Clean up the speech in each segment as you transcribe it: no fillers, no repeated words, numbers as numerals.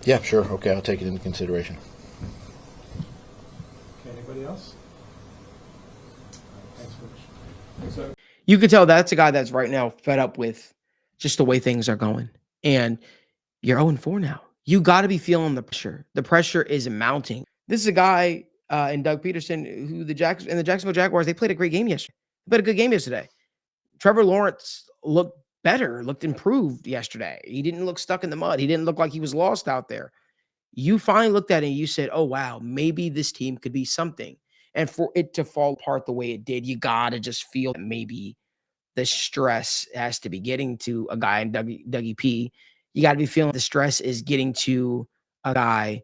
Yeah, sure. Okay, I'll take it into consideration. Okay, anybody else? Thanks, Coach. So, You could tell that's a guy that's right now fed up with just the way things are going. And you're 0-4 now. You got to be feeling the pressure. The pressure is mounting. This is a guy in Doug Pederson who the Jacksonville Jaguars, they played a great game yesterday. They played a good game yesterday. Trevor Lawrence looked better, looked improved yesterday. He didn't look stuck in the mud. He didn't look like he was lost out there. You finally looked at it and you said, "Oh wow, maybe this team could be something." And for it to fall apart the way it did, you gotta just feel that maybe the stress has to be getting to a guy in Dougie P. You got to be feeling the stress is getting to a guy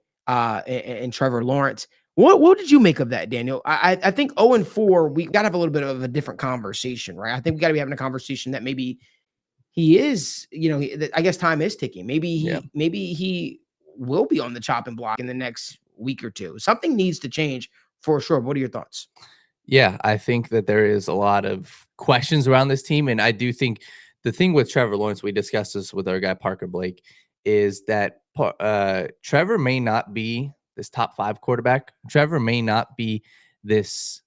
in Trevor Lawrence. What did you make of that, Daniel? I think 0-4, we got to have a little bit of a different conversation, right? I think we got to be having a conversation that maybe he is, I guess time is ticking. Yeah. Maybe he will be on the chopping block in the next week or two. Something needs to change for sure. What are your thoughts? Yeah, I think that there is a lot of questions around this team. And I do think the thing with Trevor Lawrence, we discussed this with our guy Parker Blake, is that Trevor may not be this top 5 quarterback. Trevor may not be this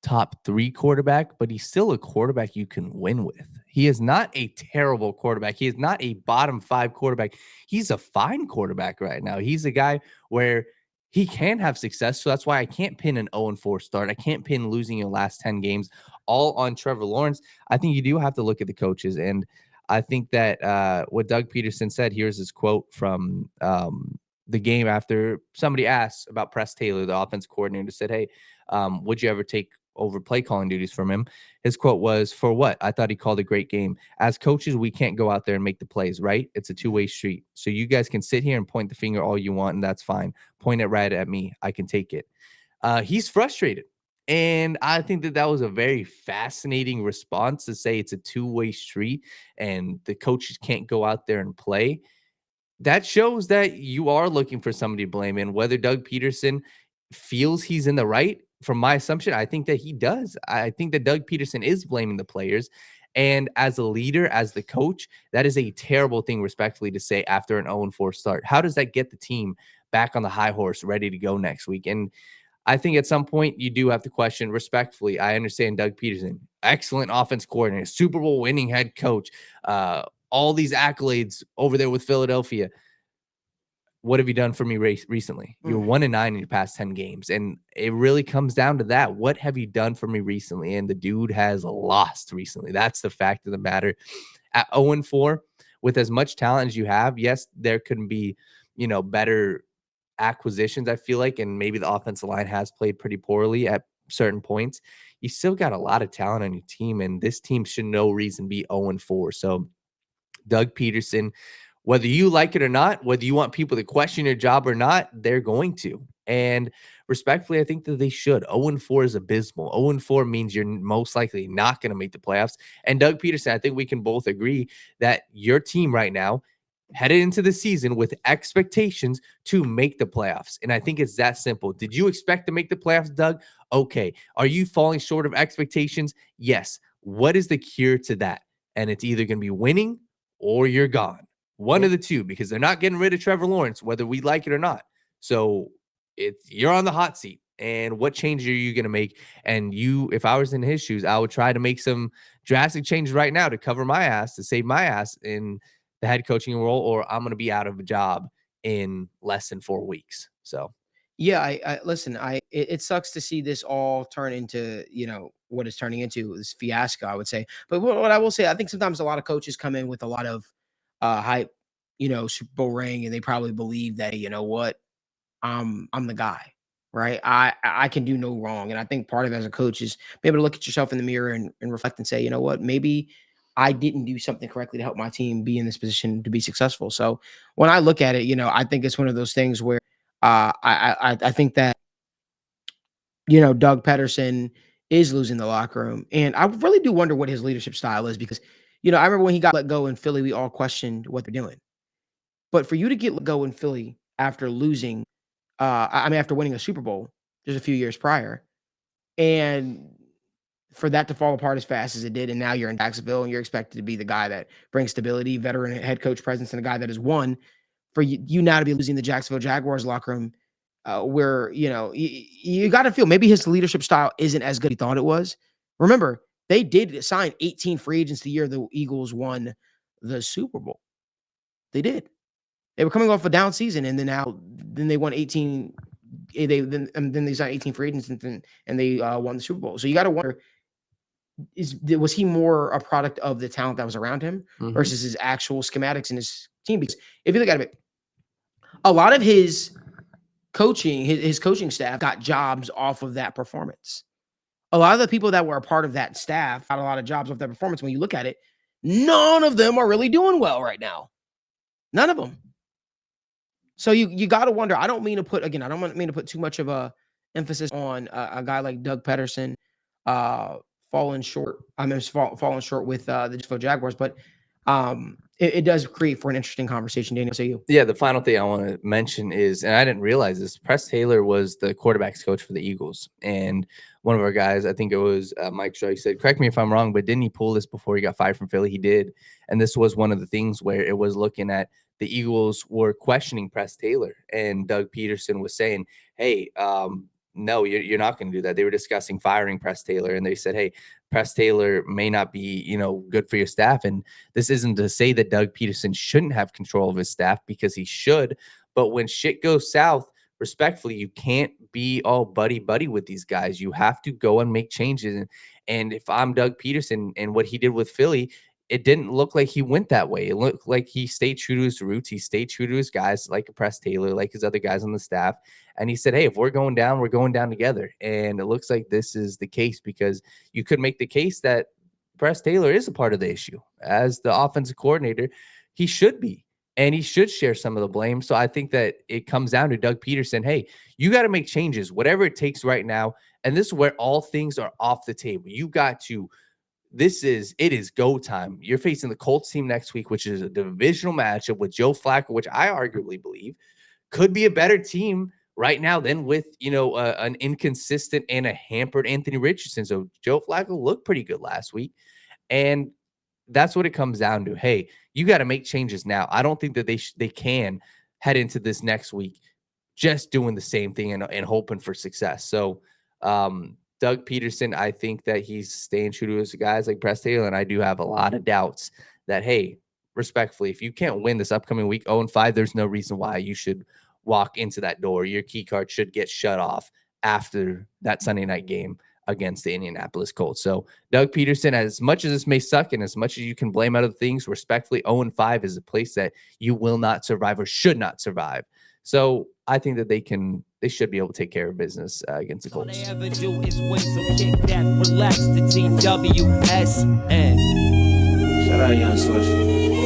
top 3 quarterback, but he's still a quarterback you can win with. He is not a terrible quarterback. He is not a bottom 5 quarterback. He's a fine quarterback right now. He's a guy where he can have success. So that's why I can't pin an 0-4 start. I can't pin losing your last 10 games all on Trevor Lawrence. I think you do have to look at the coaches. And I think that what Doug Pederson said, here's his quote from the game after somebody asked about Press Taylor, the offense coordinator, said, "Hey, would you ever take over play calling duties from him?" His quote was, "For what? I thought he called a great game. As coaches, we can't go out there and make the plays, right? It's a two-way street. So you guys can sit here and point the finger all you want, and that's fine. Point it right at me. I can take it." He's frustrated. And I think that that was a very fascinating response to say it's a two-way street and the coaches can't go out there and play. That shows that you are looking for somebody to blame. And whether Doug Pederson feels he's in the right, from my assumption, I think that he does. I think that Doug Pederson is blaming the players. And as a leader, as the coach, that is a terrible thing, respectfully, to say after an 0-4 start. How does that get the team back on the high horse, ready to go next week? And I think at some point you do have to question respectfully. I understand Doug Pederson, excellent offense coordinator, Super Bowl winning head coach, all these accolades over there with Philadelphia. What have you done for me recently? You're 1-9 in your past 10 games. And it really comes down to that. What have you done for me recently? And the dude has lost recently. That's the fact of the matter. At 0-4, with as much talent as you have, yes, there could be, better acquisitions, I feel like, and maybe the offensive line has played pretty poorly at certain points. You still got a lot of talent on your team, and this team should no reason be 0-4. So Doug Pederson, whether you like it or not, whether you want people to question your job or not, they're going to. And respectfully, I think that they should. 0-4 is abysmal. 0-4 means you're most likely not going to make the playoffs. And Doug Pederson, I think we can both agree that your team right now headed into the season with expectations to make the playoffs. And I think it's that simple. Did you expect to make the playoffs, Doug? Okay. Are you falling short of expectations? Yes. What is the cure to that? And it's either going to be winning or you're gone. One of the two, because they're not getting rid of Trevor Lawrence, whether we like it or not. So you're on the hot seat. And what changes are you going to make? And if I was in his shoes, I would try to make some drastic changes right now to cover my ass, to save my ass in the head coaching role, or I'm going to be out of a job in less than 4 weeks. So Yeah, I listen. It sucks to see this all turn into what it's turning into, this fiasco. I would say, but what I will say, I think sometimes a lot of coaches come in with a lot of hype, Super Bowl ring, and they probably believe that what, I'm the guy, right? I can do no wrong, and I think part of it as a coach is be able to look at yourself in the mirror and reflect and say, you know what, maybe I didn't do something correctly to help my team be in this position to be successful. So when I look at it, I think it's one of those things where I think that Doug Pederson is losing the locker room, and I really do wonder what his leadership style is because I remember when he got let go in Philly, we all questioned what they're doing. But for you to get let go in Philly after losing, after winning a Super Bowl just a few years prior, and for that to fall apart as fast as it did, and now you're in Jacksonville and you're expected to be the guy that brings stability, veteran head coach presence, and a guy that has won. for you now to be losing the Jacksonville Jaguars locker room, where you got to feel maybe his leadership style isn't as good as he thought it was. Remember, they did sign 18 free agents the year the Eagles won the Super Bowl. They did. They were coming off a down season, and then they won 18. Then they signed 18 free agents, and they won the Super Bowl. So you got to wonder: was he more a product of the talent that was around him versus his actual schematics and his team? Because if you look at it, a lot of his coaching staff got jobs off of that performance. A lot of the people that were a part of that staff got a lot of jobs off that performance. When you look at it, none of them are really doing well right now. None of them. So you got to wonder. I don't mean to put too much of a emphasis on a guy like Doug Pederson falling short. Falling short with the Jacksonville Jaguars, but it does create for an interesting conversation. Daniel, say you. Yeah, the final thing I want to mention is, and I didn't realize this, Press Taylor was the quarterback's coach for the Eagles. And one of our guys, I think it was Mike Shaw, said, correct me if I'm wrong, but didn't he pull this before he got fired from Philly? He did. And this was one of the things where it was looking at the Eagles were questioning Press Taylor. And Doug Pederson was saying, hey, no, you're not going to do that. They were discussing firing Press Taylor, and they said, hey, Press Taylor may not be, good for your staff. And this isn't to say that Doug Pederson shouldn't have control of his staff, because he should. But when shit goes south, respectfully, you can't be all buddy-buddy with these guys. You have to go and make changes. And if I'm Doug Pederson and what he did with Philly, it didn't look like he went that way. It looked like he stayed true to his roots. He stayed true to his guys, like a Press Taylor, like his other guys on the staff. And he said, hey, if we're going down, we're going down together. And it looks like this is the case, because you could make the case that Press Taylor is a part of the issue. As the offensive coordinator, he should be, and he should share some of the blame. So I think that it comes down to Doug Pederson. Hey, you got to make changes, whatever it takes right now. And this is where all things are off the table. You got to it is go time. You're facing the Colts team next week, which is a divisional matchup with Joe Flacco, which I arguably believe could be a better team right now than with, an inconsistent and a hampered Anthony Richardson. So Joe Flacco looked pretty good last week. And that's what it comes down to. Hey, you got to make changes now. I don't think that they can head into this next week just doing the same thing and hoping for success. So, Doug Pederson, I think that he's staying true to his guys like Press Taylor, and I do have a lot of doubts that, hey, respectfully, if you can't win this upcoming week 0-5, there's no reason why you should walk into that door. Your key card should get shut off after that Sunday night game against the Indianapolis Colts. So Doug Pederson, as much as this may suck and as much as you can blame other things, respectfully, 0-5 is a place that you will not survive or should not survive. So I think that they should be able to take care of business against the Colts. All they ever do is win, so kick that, relax, the team WSN. Shout out Young Swish.